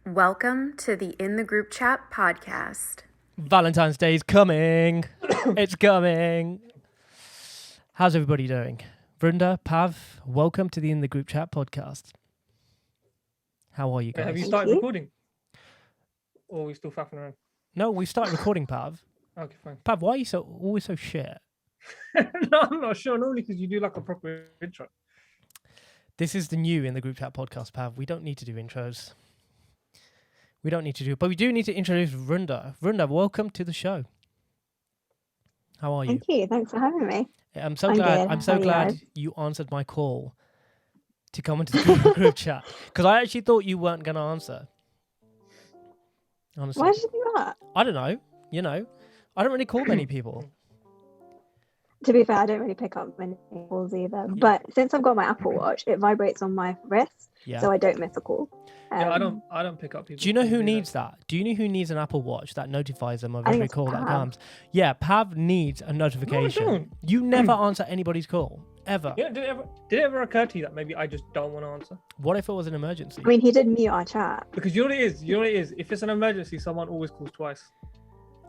Welcome to the In the Group Chat podcast. Valentine's Day is coming. It's coming. How's everybody doing? Vrunda, Pav, welcome to the In the Group Chat podcast. How are you guys? Have you started recording? Or are we still faffing around? No, we started recording, Pav. Okay, fine. Pav, why are you always so shit? No, I'm not sure. Normally because you do like a proper intro. This is the new In the Group Chat podcast, Pav. We don't need to do intros. But we do need to introduce Vrunda. Vrunda, welcome to the show. How are you? Thank you. Thanks for having me. I'm so glad you answered my call to come into the group chat, because I actually thought you weren't going to answer. Honestly. Why did you do that? I don't know. You know, I don't really call many people. To be fair, I don't really pick up many calls either. Yeah. But since I've got my Apple Watch, it vibrates on my wrist, so I don't miss a call. I don't pick up people. Do you know who needs that? Do you know who needs an Apple Watch that notifies them of every call that comes? Yeah, Pav needs a notification. No, I don't. You never answer anybody's call, ever. Yeah, did it ever occur to you that maybe I just don't want to answer? What if it was an emergency? I mean, he did mute our chat. Because you know what it is? If it's an emergency, someone always calls twice.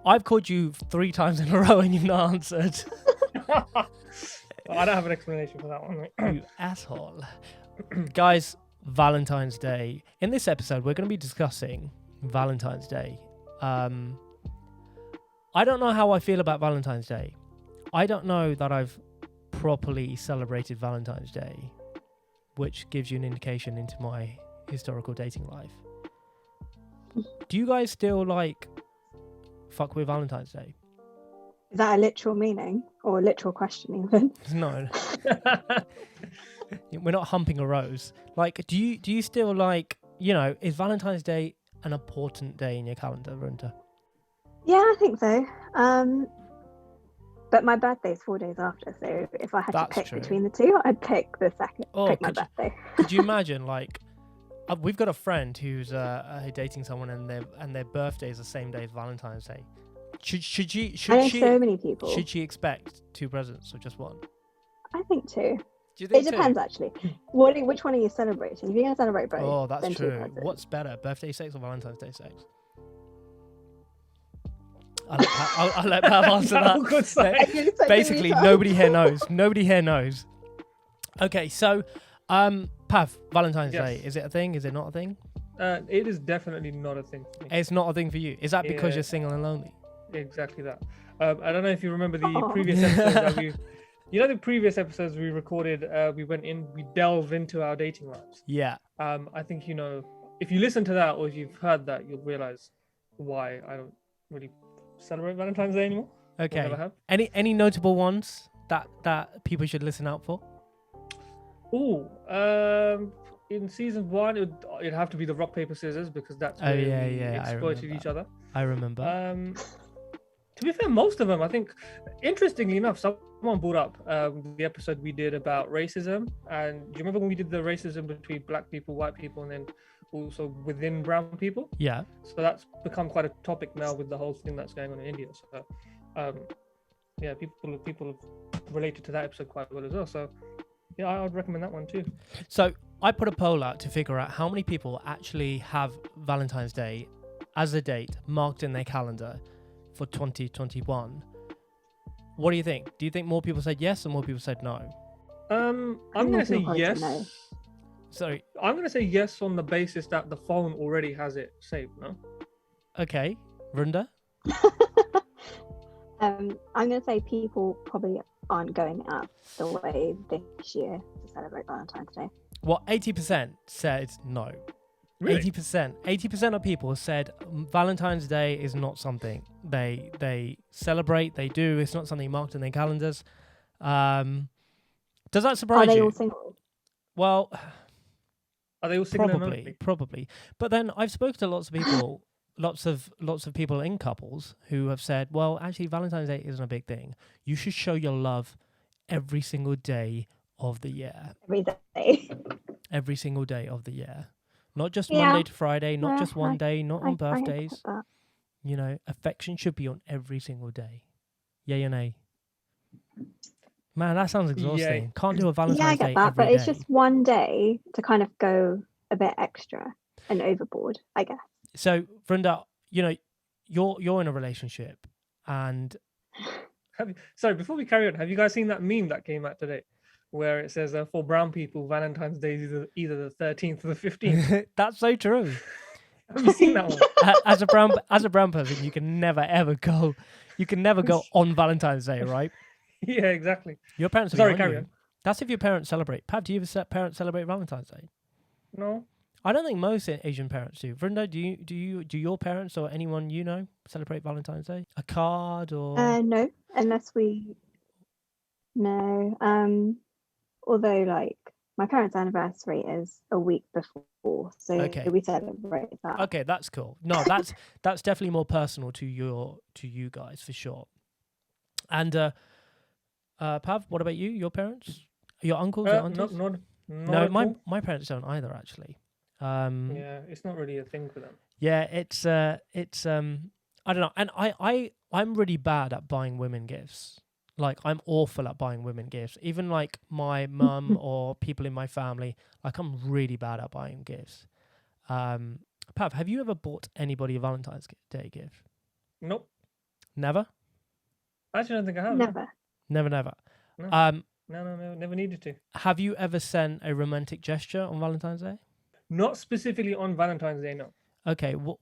I've called you 3 times in a row and you've not answered. I don't have an explanation for that one. You asshole. Guys, Valentine's Day. In this episode, we're going to be discussing Valentine's Day. I don't know how I feel about Valentine's Day. I don't know that I've properly celebrated Valentine's Day, which gives you an indication into my historical dating life. Do you guys still fuck with Valentine's Day? Is that a literal meaning or a literal question even? No. We're not humping a rose. Do you still is Valentine's Day an important day in your calendar, Vrunda? Yeah, I think so. But my birthday's 4 days after, so if I had to pick between the two, I'd pick the second. Pick my birthday. Could you imagine, we've got a friend who's dating someone and their birthday is the same day as Valentine's Day. Should she? So many people. Should she expect 2 presents or just one? I think 2. Do you think it depends, actually. Which one are you celebrating? If you're going to celebrate both, oh, that's then true. What's better, birthday sex or Valentine's Day sex? I'll let Pav answer that. Basically, nobody here knows. Nobody here knows. Okay, so, Pav, Valentine's Day, is it a thing? Is it not a thing? It is definitely not a thing for me. It's not a thing for you. Is that because you're single and lonely? Exactly that. I don't know if you remember the previous episodes the previous episodes we recorded, we delve into our dating lives. Yeah. I think, if you listen to that or if you've heard that, you'll realize why I don't really celebrate Valentine's Day anymore. Okay. Never have. Any notable ones that people should listen out for? In season 1, it'd have to be the rock, paper, scissors, because that's where we exploited each other. I remember. To be fair, most of them, I think, interestingly enough, someone brought up the episode we did about racism. And do you remember when we did the racism between black people, white people, and then also within brown people? Yeah. So that's become quite a topic now with the whole thing that's going on in India. So, people have related to that episode quite well as well. So, yeah, I would recommend that one too. So I put a poll out to figure out how many people actually have Valentine's Day as a date marked in their calendar for 2021. What do you think? Do you think more people said yes or more people said no? I'm going to say yes. No. Sorry. I'm going to say yes on the basis that the phone already has it saved, no? Okay. Vrunda? I'm going to say people probably aren't going out the way this year to celebrate Valentine's Day. Well, 80% said no. Really? 80% of people said Valentine's Day is not something they celebrate, they do. It's not something marked in their calendars. Does that surprise you? Are they all single? Well, are they all single? Probably. But then I've spoken to lots of people, lots of people in couples who have said, well, actually, Valentine's Day isn't a big thing. You should show your love every single day of the year. Every day. Every single day of the year. Not just Monday to Friday, not just one day, not on birthdays. Affection should be on every single day. Yay or nay? Man, that sounds exhausting. Yeah. Can't do a Valentine's Day I get that, every but it's day. just one day to kind of go a bit extra. and overboard, I guess. So, Vrunda, you're in a relationship, and Sorry, before we carry on, have you guys seen that meme that came out today, where it says for brown people, Valentine's Day is either the 13th or the 15th? that's so true. Have you seen that one? As a brown person, you can never ever go. You can never go on Valentine's Day, right? Yeah, exactly. Your parents. Sorry, carry on. That's if your parents celebrate. Pav, do you have parents celebrate Valentine's Day? No. I don't think most Asian parents do. Vrunda, do your parents or anyone you know celebrate Valentine's Day? A card or No, unless we no. Although like my parents' anniversary is a week before, so Okay. we celebrate that. Okay, that's cool. No, that's definitely more personal to you guys for sure. And Pav, what about you? Your parents? Your uncles? Your aunties? No, my parents don't either actually. Yeah, it's not really a thing for them. Yeah, it's I don't know. And I'm really bad at buying women gifts. Like I'm awful at buying women gifts. Even like my mum or people in my family, like I'm really bad at buying gifts. Pav, have you ever bought anybody a Valentine's Day gift? Nope. Never? I actually don't think I have. Never. Never. No. No, never needed to. Have you ever sent a romantic gesture on Valentine's Day? Not specifically on Valentine's Day, no. Okay, what?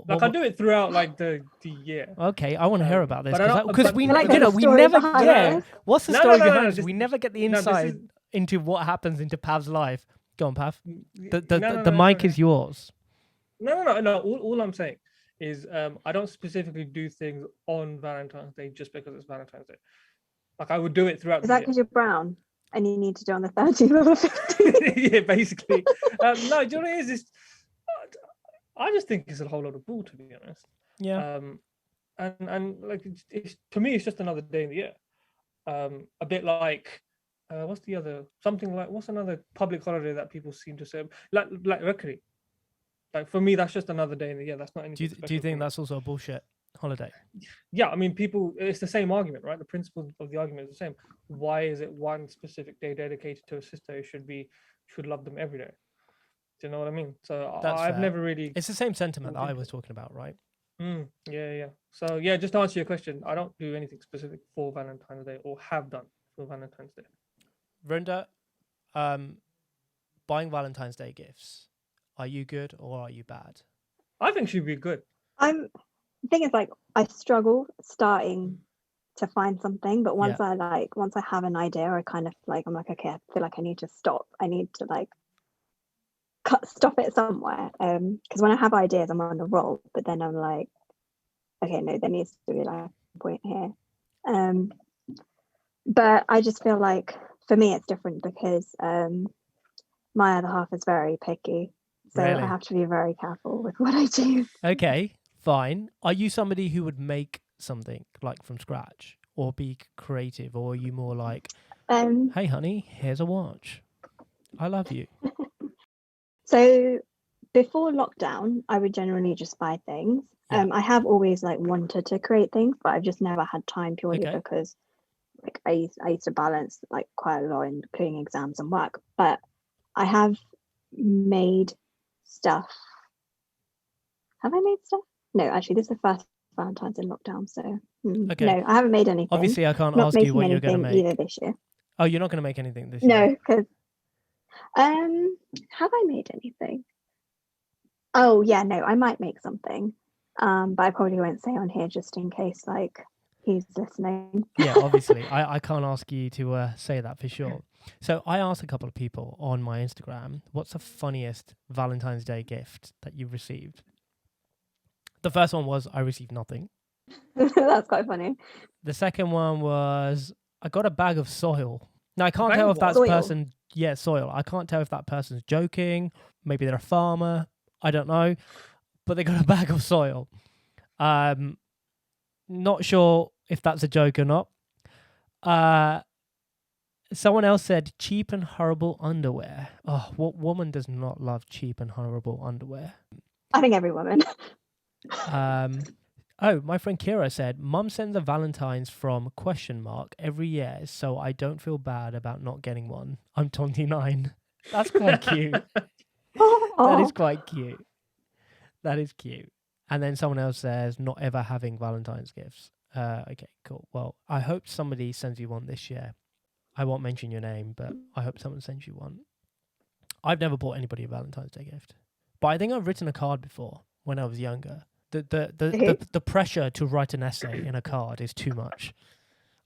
Like I do it throughout like the year. Okay, I want to hear about this but because we like we the never story behind get. it. What's the No, story no, no, behind no, this? We never get the insight into what happens into Pav's life. Go on, Pav. The mic is yours. No. All I'm saying is I don't specifically do things on Valentine's Day just because it's Valentine's Day. Like I would do it throughout Is the that year. because you're brown and you need to do it on the 13th or the 15th? Yeah, basically. No, do you know what it is? I just think it's a whole lot of bull, to be honest. Yeah. And like it's to me, it's just another day in the year. A bit like what's another public holiday that people seem to say like Rakhi. Like for me, that's just another day in the year. That's not anything. Do you think that's also a bullshit holiday? Yeah, I mean, it's the same argument, right? The principle of the argument is the same. Why is it one specific day dedicated to a sister? Should love them every day. Do you know what I mean? So That's I've fair. never really. It's the same sentiment that I was talking about, right? Yeah. So yeah, just to answer your question, I don't do anything specific for Valentine's Day or have done for Valentine's Day. Vrunda, buying Valentine's Day gifts. Are you good or are you bad? I think she'd be good. The thing is, like, I struggle starting to find something, but once I have an idea, I kind of like, I'm like, okay, I feel like I need to stop. I need to like stop it somewhere. Because when I have ideas, I'm on a roll, but then I'm like, okay, no, there needs to be like a point here. But I just feel like for me, it's different because my other half is very picky. So Really? I have to be very careful with what I do. Okay, fine. Are you somebody who would make something like from scratch or be creative, or are you more like, hey honey, here's a watch, I love you? So before lockdown, I would generally just buy things. I have always like wanted to create things, but I've just never had time purely because like I used to balance like quite a lot, including exams and work. But I have made stuff. Have I made stuff? No, actually, this is the first Valentine's in lockdown, so no, I haven't made anything. Obviously, I can't Not ask you what you're going to make either this year. Oh, you're not going to make anything this year? No, because have I made anything? Oh yeah, no, I might make something, but I probably won't say on here just in case like he's listening. Yeah, obviously, I can't ask you to say that for sure. So I asked a couple of people on my Instagram, what's the funniest Valentine's Day gift that you've received? The first one was, I received nothing. That's quite funny. The second one was, I got a bag of soil. Now, I can't tell if that person... Yeah, soil. I can't tell if that person's joking. Maybe they're a farmer. I don't know. But they got a bag of soil. Not sure if that's a joke or not. Someone else said cheap and horrible underwear. Oh, what woman does not love cheap and horrible underwear? I think every woman. Oh, my friend Kira said, Mum sends a Valentine's from ? Every year, so I don't feel bad about not getting one. I'm 29. That's quite cute. That is quite cute. That is cute. And then someone else says, not ever having Valentine's gifts. Okay, cool. Well, I hope somebody sends you one this year. I won't mention your name, but I hope someone sends you one. I've never bought anybody a Valentine's Day gift, but I think I've written a card before when I was younger. The pressure to write an essay in a card is too much.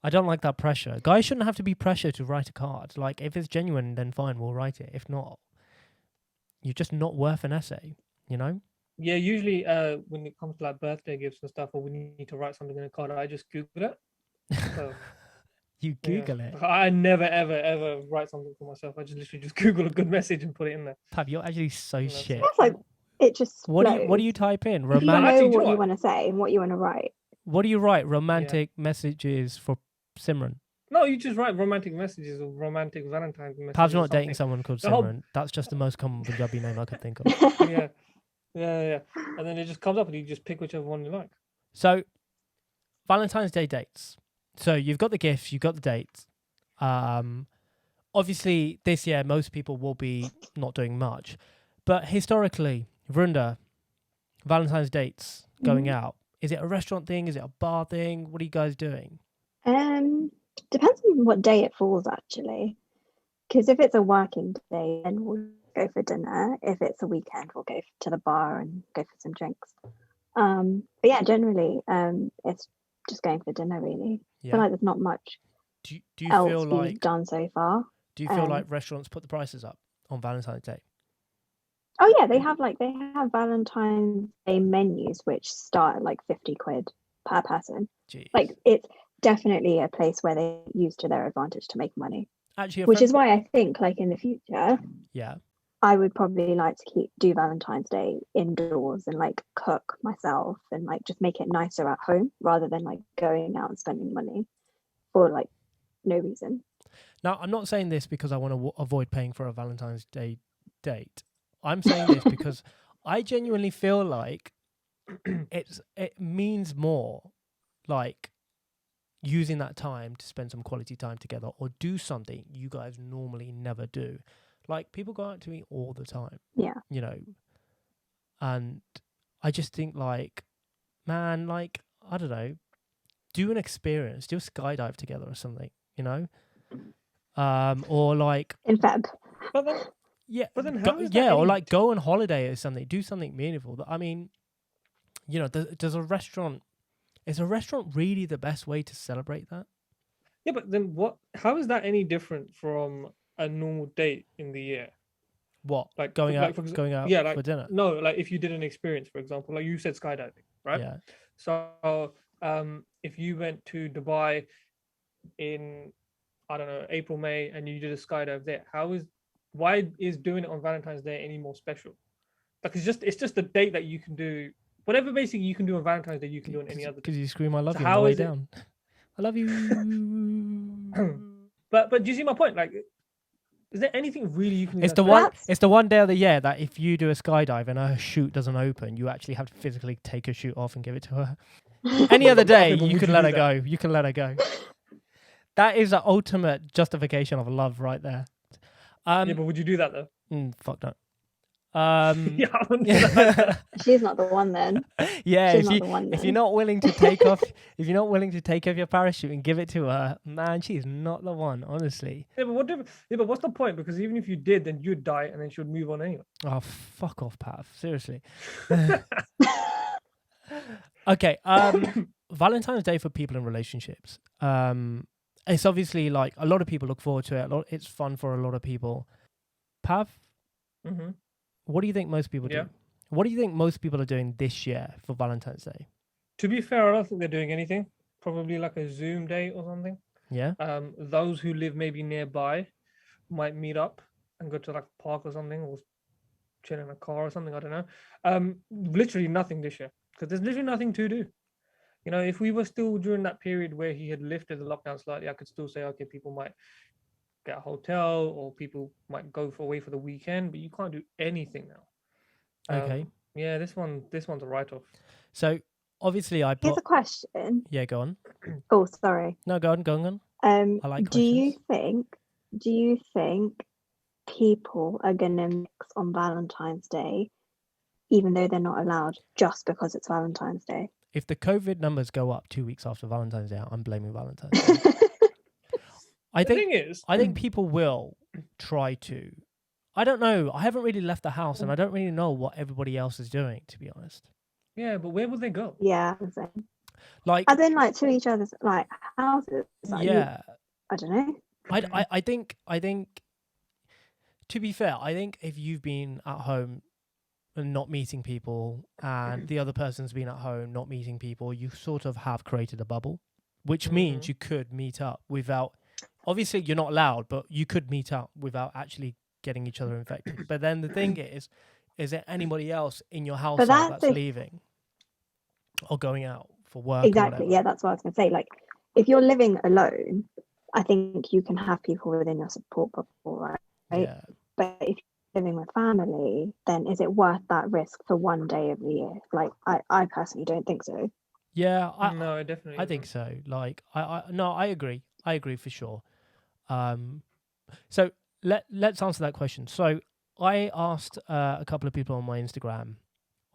I don't like that pressure. Guys shouldn't have to be pressured to write a card. Like, if it's genuine, then fine, we'll write it. If not, you're just not worth an essay, you know? Yeah, usually when it comes to like birthday gifts and stuff, or when you need to write something in a card, I just Google it. So, You Google it. I never, ever write something for myself. I just literally just Google a good message and put it in there. Pav, you're actually so shit. That's like it just. What do you type in? If you know Actually, what you want to say and what you want to write. What do you write? Romantic messages for Simran. No, you just write romantic messages or romantic Valentine's messages. Pav's not dating someone called Simran. That's just the most common Punjabi name I could think of. Yeah. And then it just comes up and you just pick whichever one you like. So, Valentine's Day dates. So you've got the gifts, you've got the dates. Obviously, this year most people will be not doing much, but historically, Vrunda, Valentine's dates going out. Is it a restaurant thing? Is it a bar thing? What are you guys doing? Depends on what day it falls, actually. Because if it's a working day, then we'll go for dinner. If it's a weekend, we'll go to the bar and go for some drinks. But yeah, generally, it's just going for dinner, really. I feel like there's not much do you else feel like we've done so far. Do you feel like restaurants put the prices up on Valentine's Day? Oh yeah, they have Valentine's Day menus which start at like 50 quid per person. Jeez. Like, it's definitely a place where they use to their advantage to make money. Actually, which is why I think, like, in the future, I would probably like to do Valentine's Day indoors and like cook myself and like just make it nicer at home rather than like going out and spending money for like no reason. Now, I'm not saying this because I want to avoid paying for a Valentine's Day date. I'm saying this because I genuinely feel like it means more, like, using that time to spend some quality time together or do something you guys normally never do. Like, people go out to eat all the time. Yeah. You know, and I just think, like, man, like, I don't know, do an experience, do a skydive together or something, you know? Or like in Feb. But then, or like go on holiday or something, do something meaningful. I mean, you know, is a restaurant really the best way to celebrate that? Yeah, but then how is that any different from a normal date in the year? What? Like going out for dinner? No, like if you did an experience, for example, like you said skydiving, right? Yeah. So if you went to Dubai in, I don't know, April, May, and you did a skydive there, why is doing it on Valentine's Day any more special? Like, it's just a date that you can do. Whatever basically you can do on Valentine's Day, you can do on any other day. Because you scream "I love you" on the way down. I love you. But do you see my point? Like, is there anything really you can do? It's the one day of the year that if you do a skydive and her chute doesn't open, you actually have to physically take her chute off and give it to her. Any other day, you can let her go. You can let her go. That is the ultimate justification of love right there. Yeah, but would you do that though? Fuck no. She's not the one then. Yeah, if you're not willing to take off your parachute and give it to her, man, she's not the one, honestly. Yeah, but what's the point? Because even if you did, then you'd die and then she would move on anyway. Oh, fuck off, Pav. Seriously. Okay. Valentine's Day for people in relationships. It's obviously like a lot of people look forward to it. It's fun for a lot of people. Pav, what do you think most people do? What do you think most people are doing this year for Valentine's Day? To be fair, I don't think they're doing anything. Probably like a Zoom date or something. Yeah. Those who live maybe nearby might meet up and go to like a park or something, or chill in a car or something. I don't know. Literally nothing this year because there's literally nothing to do. You know, if we were still during that period where he had lifted the lockdown slightly, I could still say, okay, people might get a hotel or people might go away for the weekend, but you can't do anything now. Okay. Yeah, this one's a write-off. So obviously Here's a question. Yeah, go on. Oh, sorry. No, go on. I like questions. Do you think people are gonna mix on Valentine's Day even though they're not allowed, just because it's Valentine's Day. If the COVID numbers go up 2 weeks after Valentine's Day, I'm blaming Valentine's Day. I The thing is, think people will try to. I don't know. I haven't really left the house, and I don't really know what everybody else is doing, to be honest. yeah, but where will they go? Yeah, same. Like, As in, like, to each other's like houses. Like, yeah. I don't know. I think. To be fair, I think if you've been at home and not meeting people, and the other person's been at home not meeting people, you sort of have created a bubble, which means you could meet up without. Obviously, you're not allowed, but you could meet up without actually getting each other infected. But then the thing is there anybody else in your household that's leaving or going out for work? Exactly. Yeah, that's what I was going to say. Like, if you're living alone, I think you can have people within your support bubble, right? Yeah. But if you're living with family, then is it worth that risk for one day of the year? Like, I personally don't think so. Yeah, No, definitely. I think so. Like, I agree. I agree for sure. So let's answer that question. So I asked a couple of people on my Instagram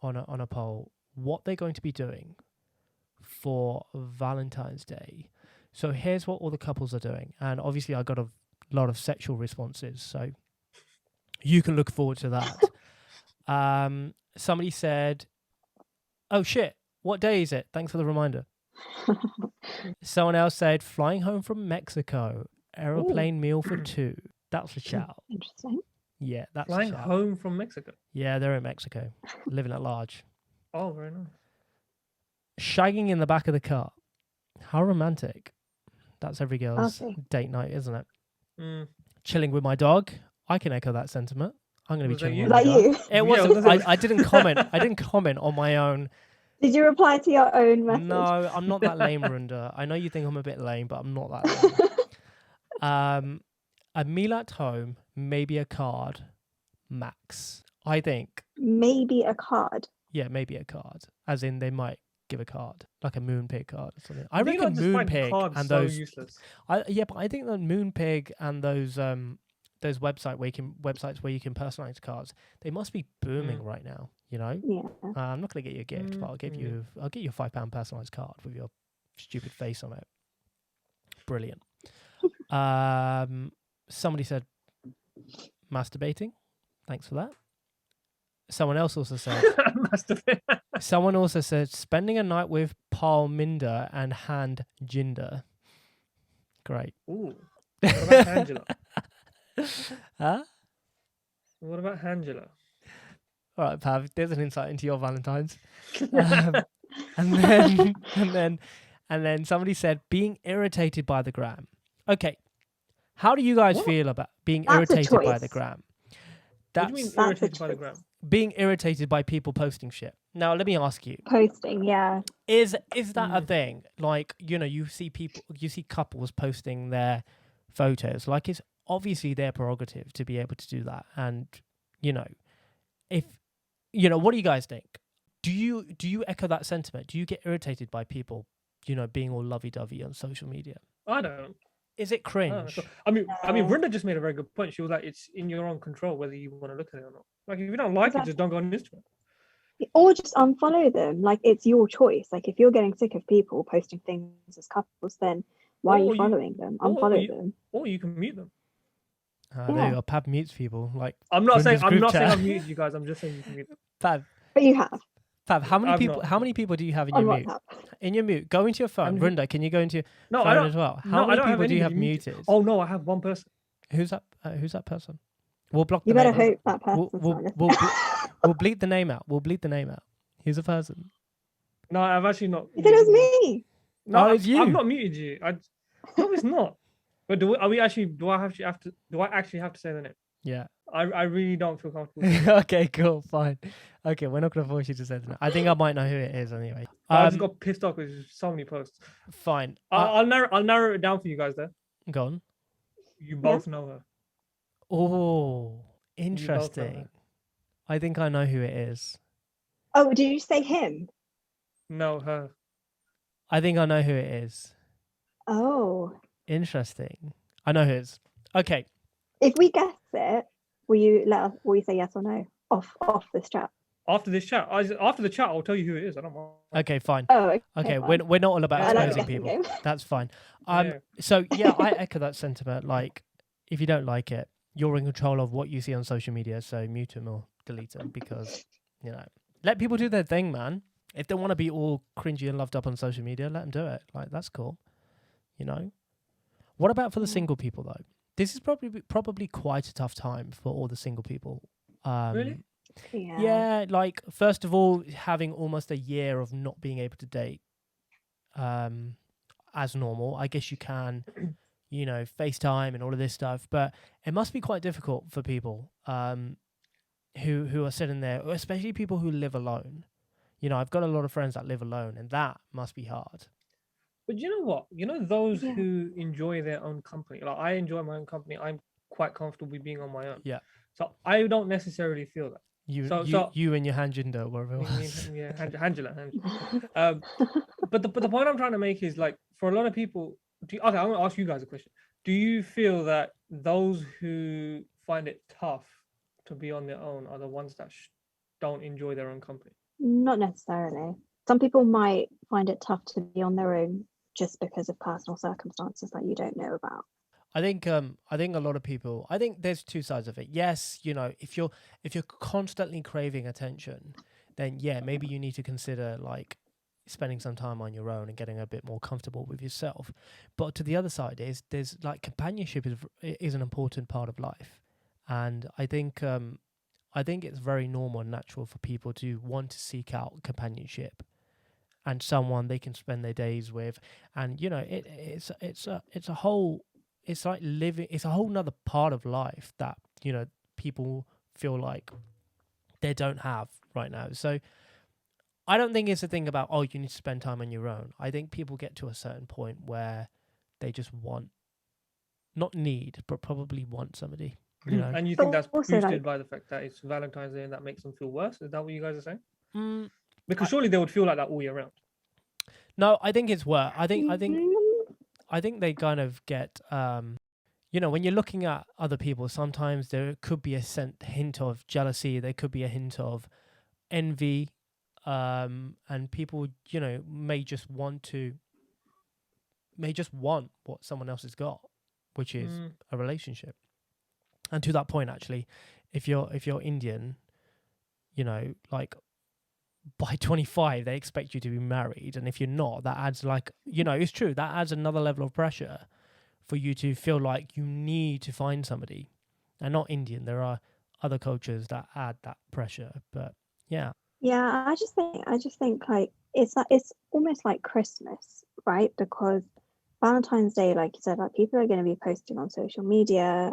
on a poll what they're going to be doing for Valentine's Day. So here's what all the couples are doing, and obviously I got a lot of sexual responses, so you can look forward to that. Somebody said, "Oh shit, what day is it? Thanks for the reminder." Someone else said, "Flying home from Mexico, aeroplane meal for two." That's a shout. Interesting. Yeah, that's Flying a shout. home from Mexico. Yeah, they're in Mexico, living at large. Oh, very nice. Shagging in the back of the car. How romantic. That's every girl's Okay. date night, isn't it? Mm. Chilling with my dog. I can echo that sentiment. I'm going to be Was that chilling you? with my Like dog. you? It wasn't. I didn't comment. I didn't comment on my own. Did you reply to your own message? No, I'm not that lame, Vrunda. I know you think I'm a bit lame, but I'm not that lame. A meal at home, maybe a card, max. I think. Maybe a card. Yeah, maybe a card. As in, they might give a card, like a Moonpig card or something. I Do you reckon not just find Moonpig cards and so those. useless? But I think that Moonpig and those websites where you can personalize cards, they must be booming right now. You know. Yeah. I'm not going to get you a gift, but I'll get you a £5 personalized card with your stupid face on it. Brilliant. Somebody said masturbating. Thanks for that. Someone else also said. Someone also said spending a night with Palminder and hand Jinder. Great. Ooh. What about Angela? Huh? What about Angela? All right, Pav. There's an insight into your Valentines. And then somebody said being irritated by the gram. Okay, how do you guys feel about being irritated by the gram? What do you mean irritated by the gram? Being irritated by people posting shit. Now, let me ask you: Posting, yeah. Is that a thing? Like, you see couples posting their photos. Like, it's obviously their prerogative to be able to do that. And if what do you guys think? Do you echo that sentiment? Do you get irritated by people, being all lovey-dovey on social media? I don't. Is it cringe? I mean, Vrunda just made a very good point. She was like, "It's in your own control whether you want to look at it or not. Like, if you don't like it, just don't go on Instagram, or just unfollow them. Like, it's your choice. Like, if you're getting sick of people posting things as couples, then why are you following them? Unfollow them, or you can mute them." There you go. Pav mutes people. Like, I'm not saying chat. I've muted you guys. I'm just saying you can mute them. Pav, but you have. Pav, how many I've people? not. How many people do you have in On your mute? WhatsApp. In your mute, go into your phone. Vrunda, can you go into your I phone don't, as well? no, How I many don't have people do you have anybody muted? Oh no, I have one person. Who's that? Who's that person? We'll block. You the better name. hope that person's not listening. We'll bleep the name out. We'll bleep the name out. Who's the person? No, I've actually not. You said it was me. No, it's you. I've not muted you. No, it's not. But do I actually have to say the name? Yeah. I really don't feel comfortable. Okay, cool, fine. Okay, we're not going to force you to say the name. I think I might know who it is anyway. I just got pissed off because there's so many posts. Fine. I'll narrow it down for you guys there. Go on. You both know her. Oh, interesting. I think I know who it is. Oh, did you say him? No, her. I think I know who it is. Oh. Interesting. I know who it is. Okay. If we guess it, will you say yes or no off this chat? after this chat. After the chat, I'll tell you who it is. I don't mind. Okay, fine. Oh, Okay, fine. we're not all about I like exposing the people. game. That's fine. Yeah. So yeah, I echo that sentiment. Like, if you don't like it, you're in control of what you see on social media. So mute them or delete them because, let people do their thing, man. If they want to be all cringy and loved up on social media, let them do it. Like, that's cool. What about for the single people though? This is probably quite a tough time for all the single people. Really? Yeah, like, first of all, having almost a year of not being able to date as normal. I guess you can, FaceTime and all of this stuff, but it must be quite difficult for people who are sitting there, especially people who live alone. I've got a lot of friends that live alone, and that must be hard. But you know what? Those who enjoy their own company. Like, I enjoy my own company. I'm quite comfortable with being on my own. Yeah. So I don't necessarily feel that. You and your Hanjinder, whatever it was. Yeah, Angela. But the point I'm trying to make is, like, for a lot of people, I'm going to ask you guys a question. Do you feel that those who find it tough to be on their own are the ones that don't enjoy their own company? Not necessarily. Some people might find it tough to be on their own just because of personal circumstances that you don't know about. I think a lot of people. I think there's two sides of it. Yes, if you're constantly craving attention, then yeah, maybe you need to consider like spending some time on your own and getting a bit more comfortable with yourself. But to the other side there's like companionship is an important part of life, and I think it's very normal and natural for people to want to seek out companionship and someone they can spend their days with, and it's a whole. It's like living. It's a whole nother part of life that people feel like they don't have right now. So I don't think it's a thing about you need to spend time on your own. I think people get to a certain point where they just want, not need, but probably want somebody. And you think that's also, boosted by the fact that it's Valentine's Day and that makes them feel worse? Is that what you guys are saying? Because I- surely they would feel like that all year round. No, I think it's worse. I think they kind of get, when you're looking at other people, sometimes there could be a hint of jealousy. There could be a hint of envy, and people, may just want what someone else has got, which is a relationship. And to that point, actually, if you're Indian, like, by 25 they expect you to be married, and if you're not, that adds it's true, that adds another level of pressure for you to feel like you need to find somebody. And not Indian, there are other cultures that add that pressure, but yeah, I just think like it's almost like Christmas, right? Because Valentine's Day, like you said, like people are going to be posting on social media,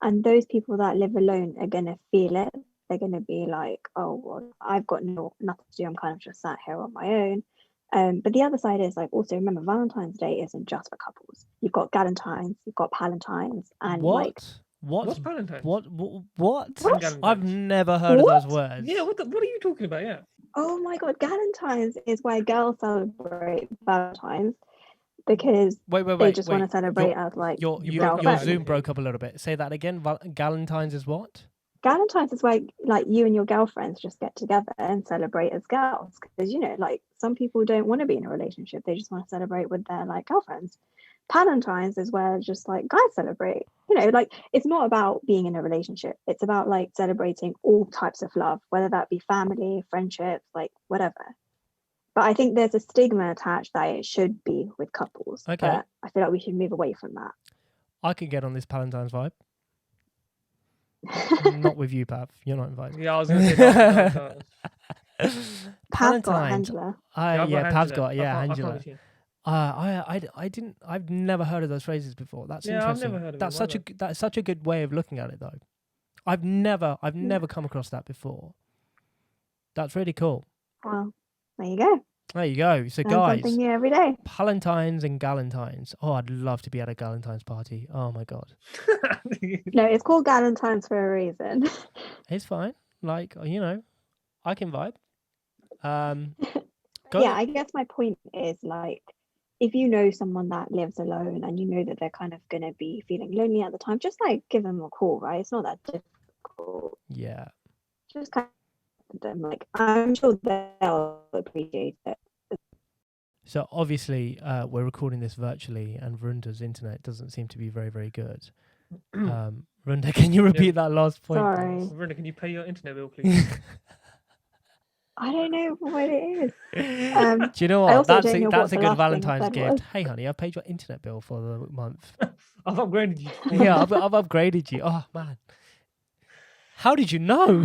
and those people that live alone are going to feel it. They're going to be like, oh, well, I've got nothing to do. I'm kind of just sat here on my own. But the other side is like, also remember, Valentine's Day isn't just for couples. You've got Galentines, you've got Palentines, and what's Valentine's? What? Galentines? I've never heard of those words. Yeah, what are you talking about? Yeah. Oh my God, Galentines is where girls celebrate Valentine's because they just want to celebrate as like your Zoom broke up a little bit. Say that again. Galentines is what? Galentine's is where like you and your girlfriends just get together and celebrate as girls, because like some people don't want to be in a relationship, they just want to celebrate with their like girlfriends. Palentines is where just like guys celebrate, like it's not about being in a relationship, it's about like celebrating all types of love, whether that be family, friendships, like whatever. But I think there's a stigma attached that it should be with couples. Okay. But I feel like we should move away from that. I could get on this Palentine's vibe. Not with you, Pav. You're not invited. Yeah, I was going to say Pav's got Angela. Pav's got Angela. I I've never heard of those phrases before. That's interesting. I've never heard of that's such a good way of looking at it, though. I've never come across that before. That's really cool. Well, there you go. There you go. So, Learn guys, something new every day. Palentines and Galentines. Oh, I'd love to be at a Galentine's party. Oh my God. No, it's called Galentine's for a reason. It's fine. Like, I can vibe. I guess my point is like, if you know someone that lives alone and you know that they're kind of going to be feeling lonely at the time, just like give them a call, right? It's not that difficult. Yeah. Just kind to them. Like, I'm sure they'll appreciate it. So obviously, we're recording this virtually, and Vrunda's internet doesn't seem to be very, very good. Vrunda, can you repeat that last point? Sorry. Please? Vrunda, can you pay your internet bill, please? I don't know what it is. Do you know I what? also That's don't know that's a what the good last thing I Valentine's said gift. was. Hey, honey, I paid your internet bill for the month. I've upgraded you. Yeah, I've upgraded you. Oh man, how did you know?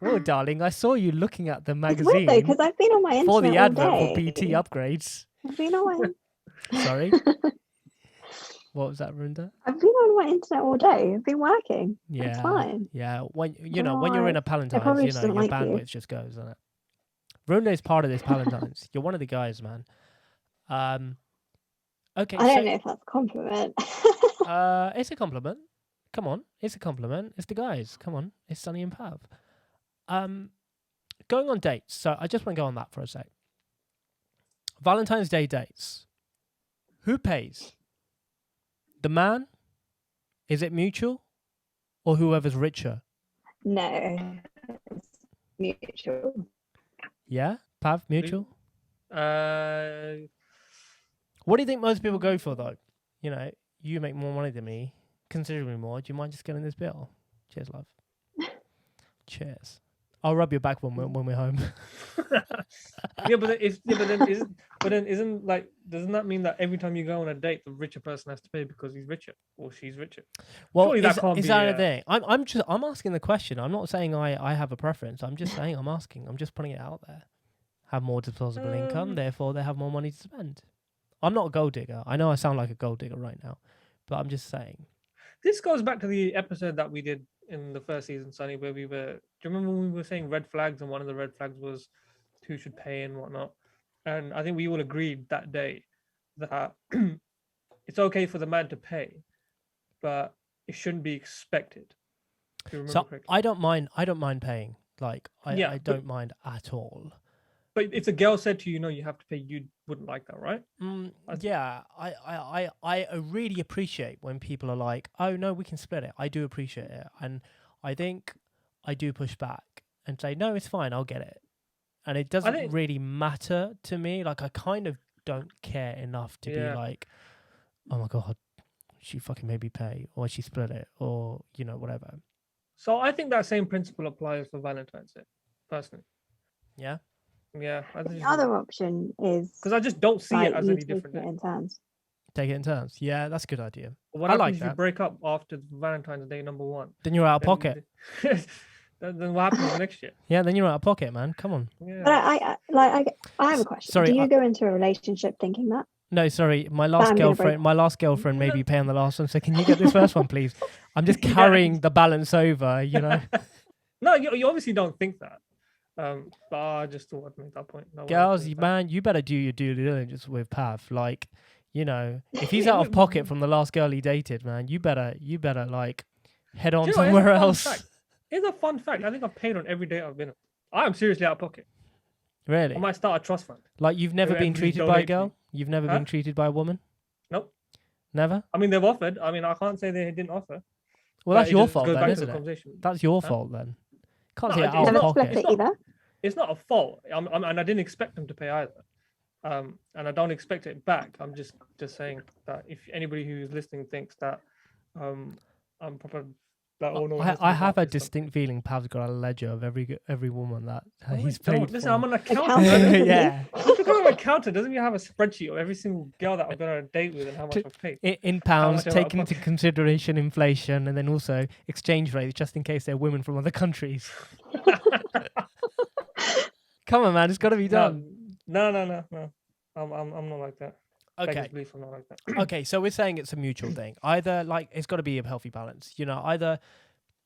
Oh, darling, I saw you looking at the It's magazine weird though, because I've been on my internet for the all advert for day. BT upgrades. I've been on my Sorry, what was that, Vrunda? I've been on my internet all day. I've been working. Yeah, It's fine. yeah. When Don't know when you're in why. a Palentines, probably you just know don't your like you. bandwidth just goes, doesn't it? Vrunda is part of this Palentines. You're one of the guys, man. Okay, I don't so know if that's a compliment. it's a compliment. Come on, it's a compliment. It's the guys. Come on, it's Sunny and Pav. Going on dates. So I just want to go on that for a sec. Valentine's Day dates. Who pays? The man? Is it mutual? Or whoever's richer? No, it's mutual. Yeah? Pav, mutual? Uh, What do you think most people go for, though? You know, you make more money than me, considerably more. Do you mind just getting this bill? Cheers, love. Cheers. I'll rub your back when we're home. yeah, but then isn't like, doesn't that mean that every time you go on a date, the richer person has to pay because he's richer or she's richer? Well, Surely that can't is be, that a thing? I'm asking the question. I'm not saying I have a preference. I'm just saying I'm asking. I'm just putting it out there. Have more disposable income, therefore they have more money to spend. I'm not a gold digger. I know I sound like a gold digger right now, but I'm just saying. This goes back to the episode that we did in the first season, Sunny, where do you remember when we were saying red flags, and one of the red flags was who should pay and whatnot? And I think we all agreed that day that it's okay for the man to pay, but it shouldn't be expected. If you remember So correctly. I don't mind paying. Like Yeah, I don't mind at all. But if the girl said to you, no, you have to pay, you wouldn't like that, right? Yeah, I really appreciate when people are like, oh no, we can split it. I do appreciate it, and I think I do push back and say, no, it's fine, I'll get it. And it doesn't really matter to me. Like, I kind of don't care enough to be like, oh my god, she fucking made me pay, or she split it, or you know, whatever. So I think that same principle applies for Valentine's Day, personally. Yeah. Yeah. The other option is because I just don't see it like as you any different. taking it in turns. Take it in turns. Yeah, that's a good idea. What I happens like if that. you break up after Valentine's Day number 1? Then you're out of pocket. Then what happens next year? Yeah, then you're out of pocket, man. Come on. Yeah. But I have a question. Sorry, Do you go into a relationship thinking that? No, sorry. My last girlfriend made me pay on the last one. So can you get this first one, please? I'm just carrying the balance over, you know. No, you obviously don't think that. But I just thought I'd make that point. No, Girls, man, you better do your due diligence with Pav. Like, you know, if he's out of pocket from the last girl he dated, man, you better like head on somewhere else. It's a fun fact. I think I've paid on every date I've been on. I am seriously out of pocket. Really? I might start a trust fund. Like, you've never been treated by a girl? You've never been treated by a woman? Nope. Never? I mean, they've offered. I mean, I can't say they didn't offer. Well, that's your fault then, isn't it? That's your fault then. Can't say out of pocket. It's not a fault. And I didn't expect them to pay either. And I don't expect it back. I'm just saying that if anybody who's listening thinks that I'm proper. I have a distinct feeling Pav's got a ledger of every woman that he's paid for. Listen, I'm an accountant. Yeah. Just because I'm an accountant doesn't mean I have a spreadsheet of every single girl that I've been on a date with and how much I've paid. In pounds, taking into consideration inflation and then also exchange rates, just in case they're women from other countries. Come on, man, it's got to be done. No. I'm not like that. Okay. I'm not like that. Okay, so we're saying it's a mutual thing. Either like it's got to be a healthy balance. You know, either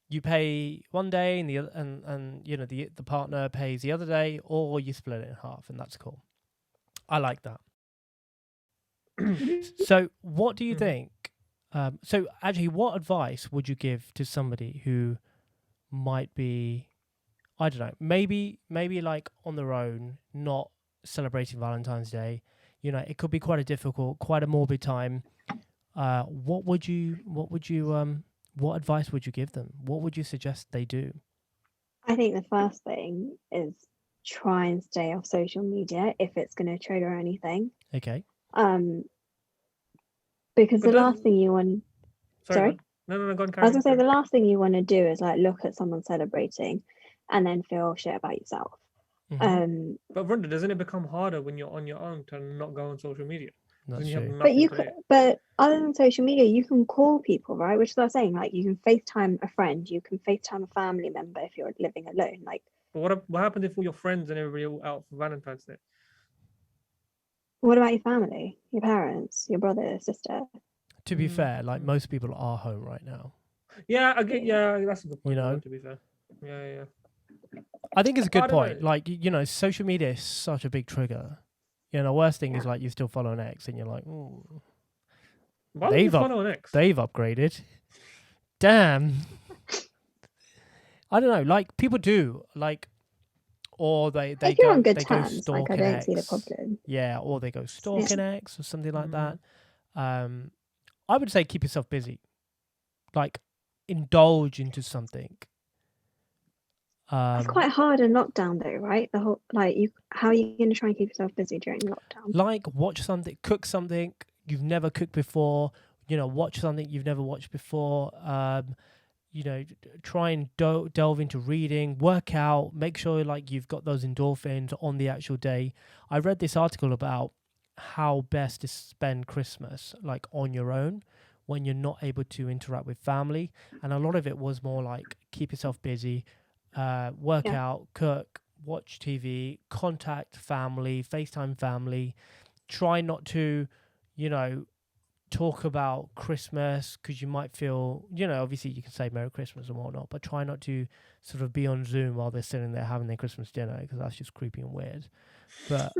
you pay one day and the other, and you know the partner pays the other day, or you split it in half, and that's cool. I like that. So, what do you think? So, actually, what advice would you give to somebody who might be, I don't know, maybe like on their own, not celebrating Valentine's Day? You know, it could be quite a difficult, quite a morbid time. What would you what advice would you give them? What would you suggest they do? I think the first thing is try and stay off social media if it's going to trigger anything. Okay. Because But the last thing you want. Sorry? No, go on, I was going to say the last thing you want to do is like look at someone celebrating and then feel shit about yourself. Mhm. But Vrunda, doesn't it become harder when you're on your own to not go on social media? That's You have true. But you nothing to could, do. but other than social media, you can call people, right? Which is what I'm saying. Like you can FaceTime a friend, you can FaceTime a family member if you're living alone. Like, But what happened if all your friends and everybody all out for Valentine's Day? what about your family, your parents, your brother, sister? To be fair, like most people are home right now. Yeah, I get. Yeah, that's a good point. You know? To be fair. Yeah. I think it's a I good don't point. know. Like, social media is such a big trigger. Worst thing is like you still follow an ex and you're like, ooh, Why would you follow an ex? they've upgraded. Damn. I don't know. Like people do like, or they If you're go on good they go terms, like I stalking don't ex. see the problem. Yeah, or they go stalking ex or something like that. I would say keep yourself busy. Like indulge into something. It's quite hard in lockdown though, right? The whole how are you going to try and keep yourself busy during lockdown? Like watch something, cook something you've never cooked before. Watch something you've never watched before. Try and delve into reading, work out, make sure like you've got those endorphins on the actual day. I read this article about how best to spend Christmas like on your own when you're not able to interact with family, and a lot of it was more like keep yourself busy, work out, cook, watch TV, contact family, FaceTime family. Try not to, talk about Christmas because you might feel, obviously you can say Merry Christmas and whatnot, but try not to sort of be on Zoom while they're sitting there having their Christmas dinner because that's just creepy and weird. But,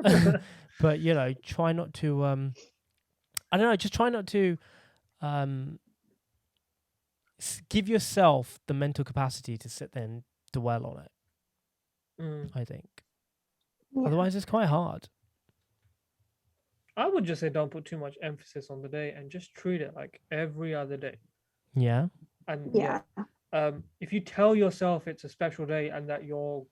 try not to, I don't know, just try not to give yourself the mental capacity to sit there and dwell on it, I think. Yeah. Otherwise, it's quite hard. I would just say don't put too much emphasis on the day and just treat it like every other day. Yeah. And Yeah. if you tell yourself it's a special day and that you're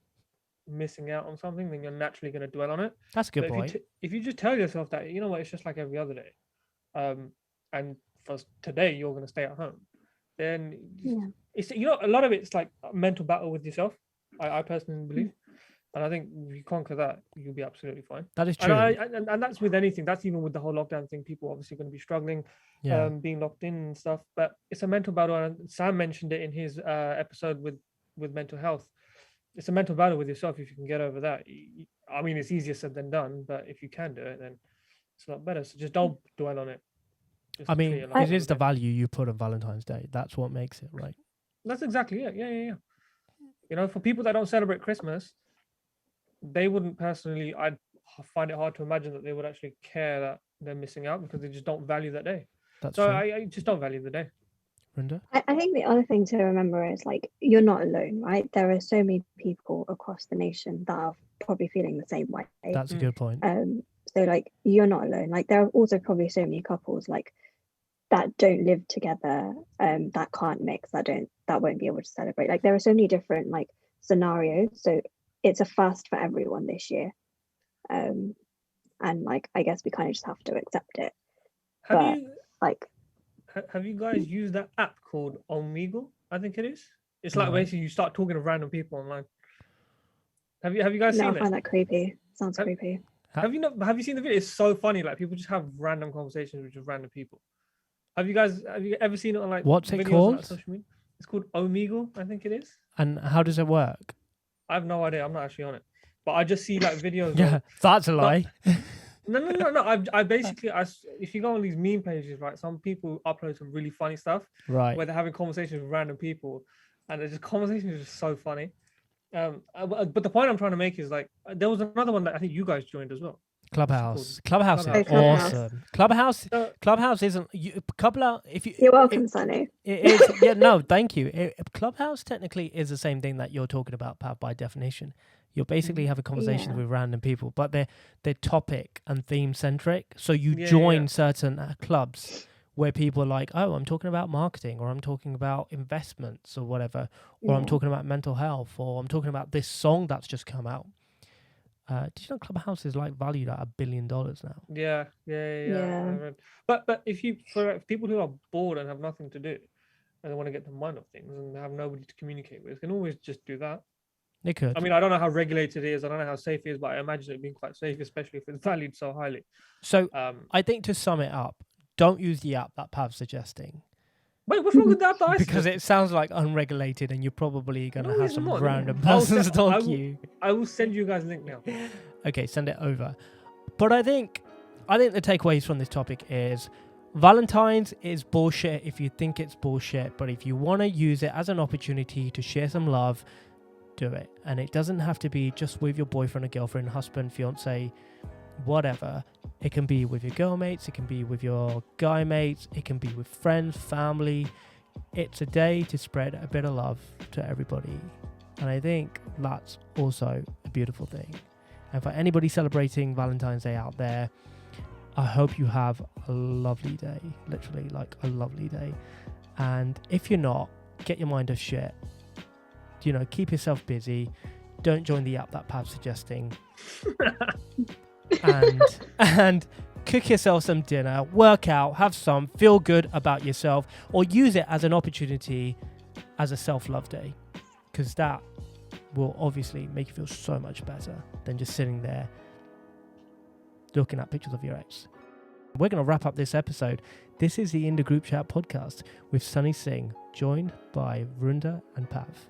missing out on something, then you're naturally going to dwell on it. That's a good But point. if you just tell yourself that, you know what, it's just like every other day, and for today you're going to stay at home, then it's a lot of it's like a mental battle with yourself. I personally believe. And I think if you conquer that, you'll be absolutely fine. That is true. And that's with anything. That's even with the whole lockdown thing. People obviously going to be struggling, being locked in and stuff. But it's a mental battle. And Sam mentioned it in his episode with mental health. It's a mental battle with yourself. If you can get over that, I mean, it's easier said than done. But if you can do it, then it's a lot better. So just don't dwell on it. I mean, it is the value you put on Valentine's Day. That's what makes it, right? That's exactly it. Yeah. For people that don't celebrate Christmas, they wouldn't personally, I'd find it hard to imagine that they would actually care that they're missing out because they just don't value that day. That's so true. I just don't value the day. Vrunda? I think the other thing to remember is like you're not alone, right? There are so many people across the nation that are probably feeling the same way. That's a good point. So like you're not alone. Like there are also probably so many couples like that don't live together, that can't mix, that won't be able to celebrate. Like there are so many different like scenarios. So it's a first for everyone this year. And like I guess we kind of just have to accept it. Have you guys used that app called Omegle? I think it is. It's like basically you start talking to random people online. Have you guys seen it? I find that creepy. Sounds creepy. Have you seen the video? It's so funny. Like people just have random conversations with just random people. Have you ever seen it on like what's it videos called? On, like, social media? It's called Omegle, I think it is. And how does it work? I have no idea. I'm not actually on it, but I just see like videos. Yeah, that's a lie. No. I basically, if you go on these meme pages, right, some people upload some really funny stuff, right, where they're having conversations with random people, and the conversations are just so funny. But the point I'm trying to make is like there was another one that I think you guys joined as well. Clubhouse is awesome. Clubhouse isn't if you. You're welcome, Sunny. It is. Yeah, no, thank you. Clubhouse technically is the same thing that you're talking about, Pav, by definition. You're basically having conversations with random people, but they're topic and theme centric. So you join certain clubs where people are like, oh, I'm talking about marketing, or I'm talking about investments or whatever, or I'm talking about mental health, or I'm talking about this song that's just come out. Did you know Clubhouse is like valued at $1 billion now? Yeah. But if you, for people who are bored and have nothing to do and they want to get the mind of things and have nobody to communicate with, can always just do that. They could. I mean, I don't know how regulated it is. I don't know how safe it is, but I imagine it being quite safe, especially if it's valued so highly. So I think to sum it up, don't use the app that Pav's suggesting. Wait, what's wrong with that? Because it sounds like unregulated, and you're probably going to have some not. random person stalk you. I will send you guys a link now. Okay, send it over. But I think the takeaways from this topic is Valentine's is bullshit if you think it's bullshit, but if you want to use it as an opportunity to share some love, do it. And it doesn't have to be just with your boyfriend or girlfriend, husband, fiance, whatever. It can be with your girl mates, it can be with your guy mates, it can be with friends, family. It's a day to spread a bit of love to everybody. And I think that's also a beautiful thing. And for anybody celebrating Valentine's Day out there, I hope you have a lovely day. Literally, like a lovely day. And if you're not, get your mind off shit. You know, keep yourself busy. Don't join the app that Pav's suggesting. and cook yourself some dinner, work out, have some, feel good about yourself, or use it as an opportunity as a self-love day, because that will obviously make you feel so much better than just sitting there looking at pictures of your ex. We're going to wrap up this episode. This is the In the Group Chat podcast with Sunny Singh, joined by Vrunda and Pav.